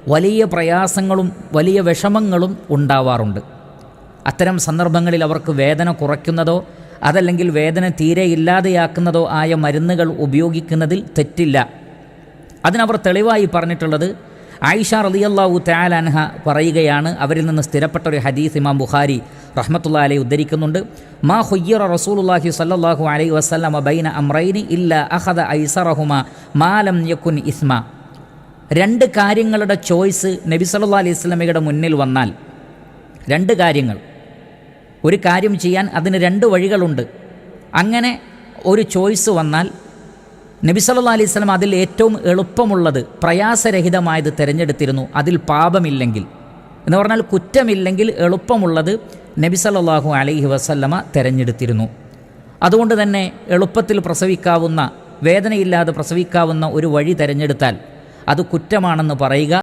വലിയ പ്രയാസങ്ങളും വലിയ വിഷമങ്ങളും ഉണ്ടാവാറുണ്ട്. അത്തരം സന്ദർഭങ്ങളിൽ അവർക്ക് വേദന കുറയ്ക്കുന്നതോ അതല്ലെങ്കിൽ വേദന തീരെ ഇല്ലാതെയാക്കുന്നതോ ആയ മരുന്നുകൾ ഉപയോഗിക്കുന്നതിൽ തെറ്റില്ല. അതിനവർ തെളിവായി പറഞ്ഞിട്ടുള്ളത് ആയിഷ റളിയല്ലാഹു തആല അൻഹ പറയുകയാണ്. അവരിൽ നിന്ന് സ്ഥിരപ്പെട്ട ഒരു ഹദീസ് ഇമാം ബുഖാരി റഹ്മത്തുള്ളാഹി അലൈഹി ഉദ്ധരിക്കുന്നുണ്ട്. മാ ഖുയ്യിറ റസൂലുള്ളാഹി സ്വല്ലല്ലാഹു അലൈഹി വസല്ലമ ബൈന അംറൈനി ഇല്ലാ അഖദ ഐസറഹുമാ മാ ലം യകുൻ ഇസ്മ. രണ്ട് കാര്യങ്ങളുടെ ചോയ്സ് നബി സല്ലല്ലാഹു അലൈഹി വസല്ലമയുടെ മുന്നിൽ വന്നാൽ, രണ്ട് കാര്യങ്ങൾ, ഒരു കാര്യം ചെയ്യാൻ അതിന് രണ്ട് വഴികളുണ്ട്. അങ്ങനെ ഒരു ചോയ്സ് വന്നാൽ നബി സല്ലല്ലാഹു അലൈഹി വസല്ലം അതിൽ ഏറ്റവും എളുപ്പമുള്ളത് പ്രയാസരഹിതമായത് തിരഞ്ഞെടുത്തിരുന്നു. അതിൽ പാപമില്ലെങ്കിൽ എന്ന് പറഞ്ഞാൽ കുറ്റമില്ലെങ്കിൽ എളുപ്പമുള്ളത് നബി സല്ലല്ലാഹു അലൈഹി വസല്ലമ തിരഞ്ഞെടുത്തിരുന്നു. അതുകൊണ്ട് തന്നെ എളുപ്പത്തിൽ പ്രസവിക്കാവുന്ന, വേദനയില്ലാതെ പ്രസവിക്കാവുന്ന ഒരു വഴി തിരഞ്ഞെടുത്താൽ അത് കുറ്റമാണെന്ന് പറയുക